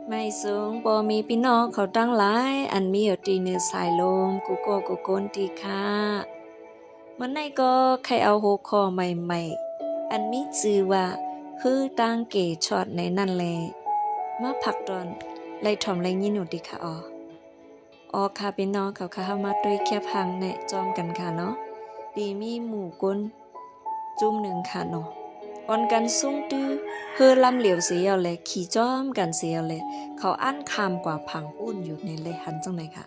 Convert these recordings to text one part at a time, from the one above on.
ไม่สูงบ่มีพี่น้องเขาตั้งหลายอันมีอยู่ตีเนื้อสายลมกูโกกูโกนตีค่ะมันในก็ใครเอาหัวข้อใหม่ๆอันมีชื่อว่าคือตั้งเก๋ช็อตในนั่นแลมาผักตอนไล่ถ่อมไล่ยินอยู่ดีค่ะค่ะพี่น้องเขาค่ะมาด้วยแค่พังแนะจอมกันค่ะเนาะดีมีหมู่ก้นจุ่มหนึ่งค่ะเนาะออนกันซุ้งตื้อเฮือลำเหลียวเสียวเลยขี่จ้อมกันเสียวเลยเขาอั้นคำกว่าผังอุ่นอยู่ในเลยหันจังไหนค่ะ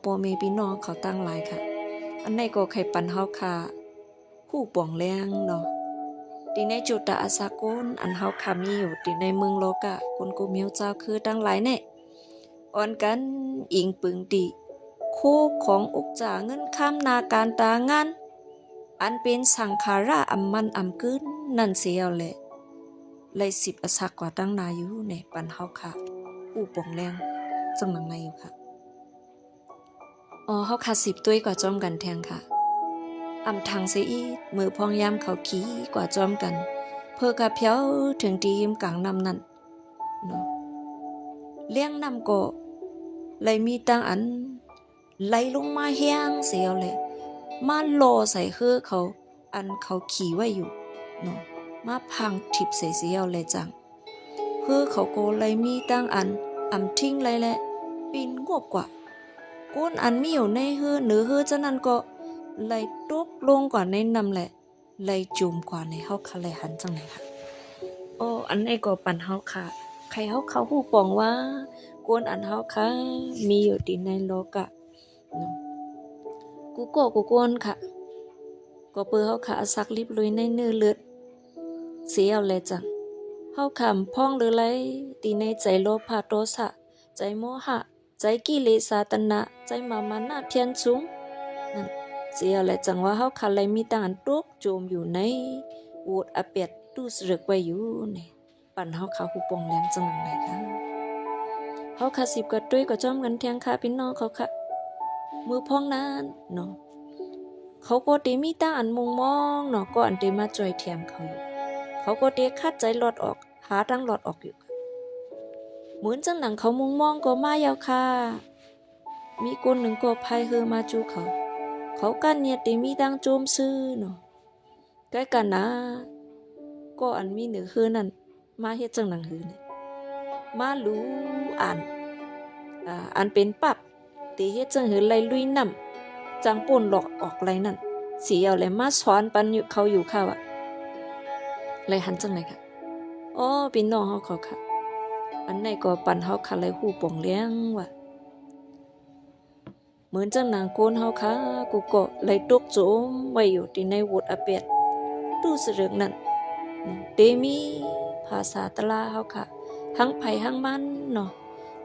ปอเมพี่น้องเขาตั้งหลายค่ะอันในก็ไข่ปันเฮาค่ะผู้ป่องแรงเนาะดีในจุดตะอาสากุนอันเฮาค่ะมีอยู่ดีในเมืองโลกะคนกูเมียวเจ้าคือตั้งหลายเนี่ยออนกันอิงปึงตีคู่ของอุกจ่าเงินข้ามนาการตางานอันเป็นสังขาราอัมมันอัมกึนนั่นเสียวเลยเลยสิบอสักกว่าตั้งนาอยู่ในปันเฮาค่ะผู้ป่องแรงจังหนังในอยู่ค่ะเฮาค่ะ10ตุ้ยกว่าจอมกันแทงค่ะอำทางเสียอีมือพองยามเขาขี้กว่าจอมกันเพื่อกะเพียวถึงตีมกลางนำนั่นเนาะเลี้ยงนำก็เลยมีตังอันไหลลงมาแห้งเสียวเลยมาโลใส่คือเขาอันเขาขี่ไว้อยู่เนาะมาพังทิบใส่เสียวเลยจังคือเขาโกเลยมีตังอันทิ้งเลยแหละปีนงวบกว่าก้นอันมีอยู่ในฮือหรือฮือจะนั่นก็เลยตกลงกว่าในนำแหละเลยจุ่มกว่าในเฮาค่ะเลยหันจังไหนค่ะอันนี้ก็ปันเฮาค่ะใครเฮาเขาฮู้ปองว่าก้นอันเฮาค่ะมีอยู่ที่ในโลกะเนาะกูโกนค่ะก็เปื้อเฮาค่ะสักลิบลุยในเนื้อเลือดเสียเอาเลยจังเฮาคำพ้องหรือไรตีในใจโลภะโทสะใจโมหะใจกิเลสาตนะใจมานะเพียนสูงนั่นเสียอะไรจังว่าเฮาคันเลยมีต่างตุกโจมอยู่ในวูดอเปียดตู้สรึกไว้อยู่นี่ปั่นเฮาขาหูปองแหลมจังหนังไหนคะเฮาคาสิบกระตุ้ยก็จ้อมกันเทียงค่ะพี่น้องเขาค่ะมือพ้องนั้นเนาะเขาก็ตีมีต่างอันมุงมองเนาะก็อันตีมาจ่อยเทียมเขาอยู่เขาก็เตีคัดใจหลอดออกหาทางหลอดออกอยู่เหมือนจังหนังเขามุงมองก็มายาวค่ะมีคนหนึ่งก็พายเฮอมาจูเขากันเนี่ยติมีดังโจมซื้อเนาะใกล้กันนะก็อันมีเหนือคือนั่นมาเฮ็ดจังหนังหือเนี่ยมารู้อันเป็นปับตีเฮ็ดจังหือไล่ลุยน้ำจังป่นหลอกออกไรนั่นสีเอาเลยมาสอนปันอยู่เขาอยู่ค่ะวะไรหันจังไหนค่ะพี่น้องเฮาเขาค่ะอันไหนก็ปันเฮาค่ะเลยฮู้ป่งเลี้ยงว่ะเหมือนจังหนังโกนเฮาค่ะกูก็เลยตกโจมไว้อยู่ที่ในวุดอเปียดตู้สรึกนั่นเตมีภาษาตะลาเฮาค่ะหังไผหังมันเนาะ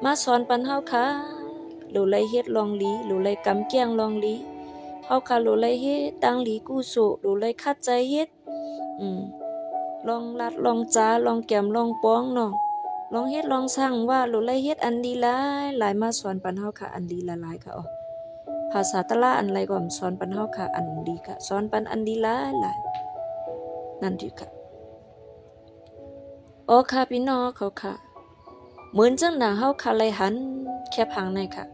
มาสอนปันเฮาค่ะหลูเลยเฮ็ดลองลีหลูเลยกำเกียงลองลีเฮาค่ะหลูเลยเฮ็ดตั้งลีกู้โซหลูเลยคัดใจเฮ็ดลองลัดลองจาลองแก้มลองป้องเนาะลองเฮ็ดลองสร้างว่าหลูเลยเฮ็ดอันดีหลายมาสอนปันเฮาค่ะอันดีหลายค่ะภาษาตะลาอันไรก็สอนปันเฮาค่ะอันดีค่ะสอนปันอันดีหลายนั่นดีค่ะค่ะพี่น้องเขาค่ะเหมือนจังหนังเฮาค่ะเลยหันแค่พังในค่ะ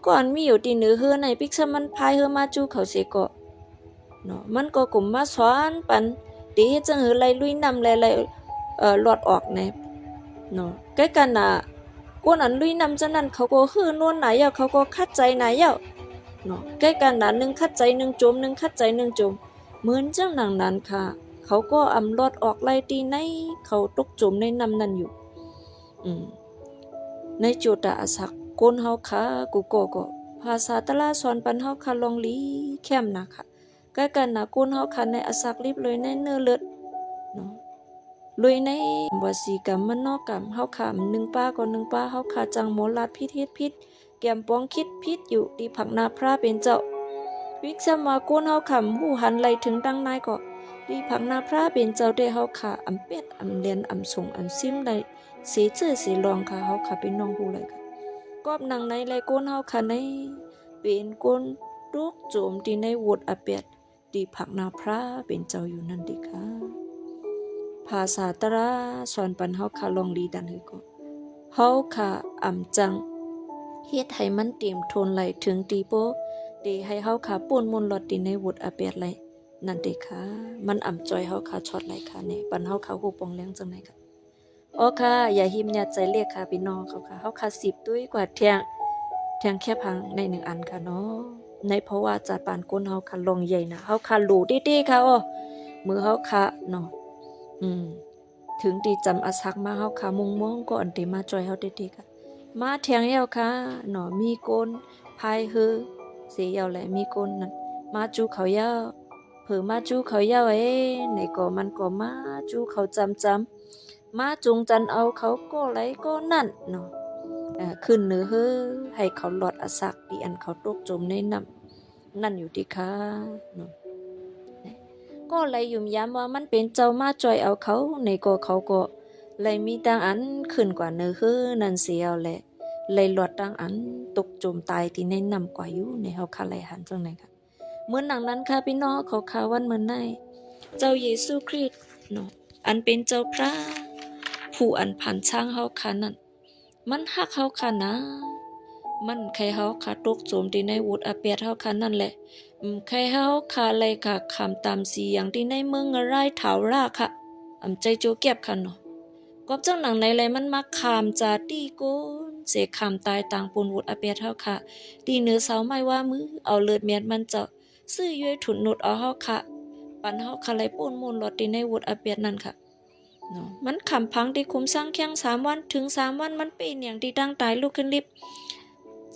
ก่อนมีอยู่ที่เหนือเฮือในปิกซะมันพายเฮือมาจูเขาเสก็เนาะมันก็กลุ่มมาสอนปันตีเฮ็ดจังหือไล่ลุยนำไล่หลอดออกในเนาะใกล้กันน่ะก้นอันลุยนำจังนั้นเขาก็ฮือนวลไหนยาเขาก็คัดใจไหนยาเนาะใกล้กันน่ะนึงคัดใจนึงโจมนึงคัดใจนึงโจมเหมือนจังหนังนั้นค่ะเขาก็ลอดออกไล่ตีในเขาตกโจมในนำนั้นอยู่ในจุดอาศักก้นเฮาค่ะกูก็ภาษาตะลาสอนปันเฮาค่ะลองลีแคมนะค่ะใกล้กันนะก้นเฮาค่ะในอาศักรีบเลยในเนื้อเลือดเนาะลุยในวสีกรรมมันนอกกรรมเฮาค่ะ1ป้าก็1ป้าเฮาค่ะจังโมลาดพิษเฮ็ดพิษแก้มป้องคิดพิษอยู่ที่ผักนาพระเป็นเจ้าวิกษมาก้นเฮาค่ะหูหันไหลถึงดังนายก็ที่ผักนาพระเป็นเจ้าได้เฮาค่ะเป็ดเลียนส่งซิมได้สีชื่อสีรองค่ะเฮาค่ะเป็นน้องฮู้เลยค่ะกอบนางในไลก้นเฮาค่ะในเป็นก้นตุกโจมที่ในวดอเปียดที่ผักนาพระเป็นเจ้าอยู่นั่นดิค่ะไผ ภาษาตราสอนปันเฮาค่ะลองลีดันคือก็เฮาค่ะอำจังเฮ็ดให้มันเตรียมทนไหลถึงตีโปดีให้เฮาค่ะป่นมนต์ลอดดินในวุดอาเปียดไหลนั่นเด้ค่ะมันอำจอยเฮาค่ะช็อตไหลค่ะเนี่ยปันเฮาค่ะฮู้ปองแรงจังไหนค่ะอ๋อค่ะอย่าหิมอย่าใจเรียกค่ะพี่น้องเขาค่ะเฮาค่ะ10ตุ้ยกว่าเที่ยงแค่พังใน1อันค่ะเนาะในเพราะว่าจัดปานก้นเฮาค่ะลงใหญ่นะเฮาค่ะหลูดีๆค่ะอ้อมือเฮาค่ะเนาะถึงดีจำอาสักมาเฮาค่ะมุงมองก็อันติมาจอยเฮาดีๆค่ะมาเทียงเยาค่ะเนาะมีโกนพายฮือเสียเยาแหละมีโกนนั่นมาจูเขาเยาเผื่อมาจูเขาเยาไหนก็มันก็มาจูเขาจำมาจุงจันเอาเขาก็ไหลก็นั่นเนาะขึ้นเนื้อเฮ้อให้เขาหลอดอาสักดีอันเขาตกจมในน้ำนั่นอยู่ดีค่ะเนาะก็เลยยุ่มย้ำว่ามันเป็นเจ้ามาจอยเอาเขาในก็เขาก็เลยมีตังอันขึ้นกว่าเนื้อเฮ้อนั่นเสียแหละเลยหลอดตังอันตกจมตายที่ในน้ำกว่าอยู่ในเฮาคาไหลหันจังไหนค่ะเหมือนหนังนั้นค่ะพี่น้องเขาข่าววันเหมือนในเจ้าเยซูคริสต์เนาะอันเป็นเจ้าพระผู้อันผ่านช่างเฮาค่ะนั่นมันฮักเฮาค่ะนะมันใครเฮาค่ะตกโจมที่ในวุฒิอาเปียเฮาค่ะนั่นแหละใครเฮาค่ะเลยค่ะคำตามสีอย่างที่ในเมืองอะไรถาวราค่ะใจโจเก็บค่ะเนาะกอบจังหนังในเลยมันมาคำจาตีโกนเสกคำตายต่างปูนวุฒิอาเปียเฮาค่ะตีเนื้อเสาไม่ว่ามือเอาเลือดเมียดมันจะซื้อย้วยถุนนุดเอาเฮาค่ะปันเฮาค่ะเลยปูนมูลลอดที่ในวุฒิอาเปียนั่นค่ะเนาะมันคำพังที่คุมสร้างแข้ง3 วันถึง3 วันมันเป็นอย่างที่ดังตายลุกขึ้นลิบ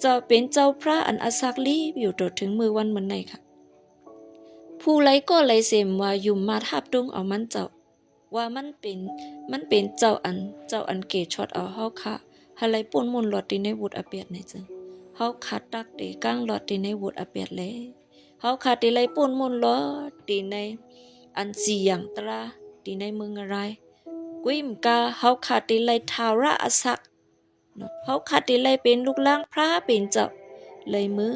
จะเป็นเจ้าพระอันอาศักลีอยู่ตัวถึงมือวันเหมือนในค่ะผู้ไรก็ไรเสมว่ายุ่มมาทับดงเอามันเจ้าว่ามันเป็นเจ้าอันเกช็อตเอาเฮาค่ะหาไรป่นมนหลอดที่ในวุฒิอาเปียดในจึงเฮาขาดตักเตก้างหลอดที่ในวุฒิอาเปียดแลเฮาขาดที่ไรป่นมนหลอดที่ในอันสีอย่างตราที่ในเมืองอะไรกุ้มกาเฮาขาดที่ไรทาวระอาศักเฮาขาดที่ไรเป็นลูกล่างพระเป็นเจ้าเลยมือ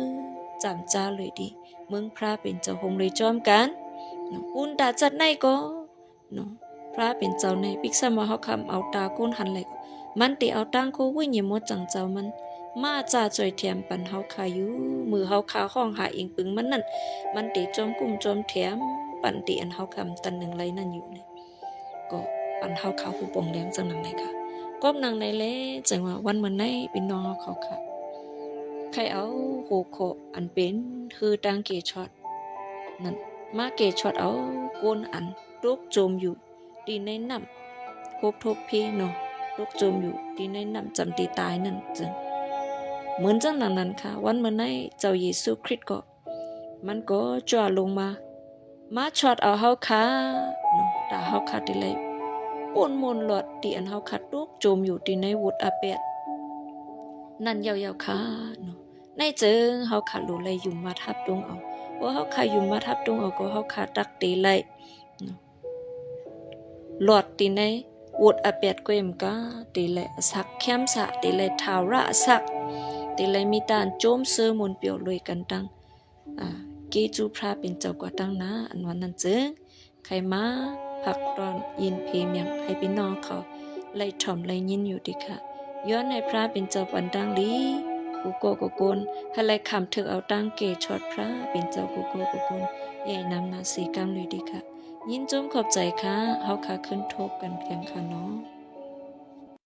จำจ้าเลยดีเมืองพระเป็นเจ้าหงเลยจอมกันอุ่นตาจัดในก็พระเป็นเจ้าในปิกษมาเฮาคำเอาตาก้นหันเลยมันติเอาตั้งโควิ่งยมดจังเจ้ามันมาจ่าจ่อยเทียมปันเฮาคาอยู่มือเฮาคาห้องหาเองปึงมันนั่นมันติจอมกุ้มจอมแถมปันติอันเฮาคำตันหนึ่งไรนั่นอยู่เนี่ยก็ปันเฮาคาหูปงเลี้ยงจังหนังไหนค่ะก้มนางในเล่จังว่าวันเหมือนในเป็นน้องเขาค่ะใครเอาโหโคอันเป็นคือตังเกช็อตนั่นมาเกช็อตเอาก้นอันลูกโจมอยู่ดีในน้ำคบทบเพเนาะลูกโจมอยู่ดีในน้ำจำตีตายนั่นจังเหมือนจังนั้นค่ะวันเหมือนในเจ้าเยซูคริสต์ก็มันก็จ่อลงมาช็อตเอาเฮาค่ะเนาะตาเฮาค่ะที่ไรป่นมนหลอดที่อันเฮาคัดลูกโจมอยู่ที่ในวุฒิอาเปียดนั่นยาวๆค่ะเนาะในเจิงเฮาคัดรู้เลยยุ่มมาทับดวงเอาว่าเฮาค่ะยุ่มมาทับดวงเอาก็เฮาค่ะตักตีไลหลอดตีในวุฒิอาเปียดก็เอ็มกาตีไลสักเข้มสะตีไลทาวระสักตีไลมีตานโจมเสือมนเปียวลอยกันตังเกจูพระเป็นเจ้ากว่าตั้งนะอันวันนั้นเจิงใครมาผักตอนยินเพมยังให้พี่น้องเขาไล่ถ่อมไล่ยินอยู่ดีค่ะย้อนให้พระเป็นเจ้าปันดังลีกูโกโกโกนให้ไล่คำถึกเอาตั้งเกชอดพระเป็นเจ้ากูโกโกโกนใหญ่นำนาสีกังเลยดีค่ะยินจมขอบใจค่ะเฮาค่ะขึ้นทบกันเพียงค่ะเนาะ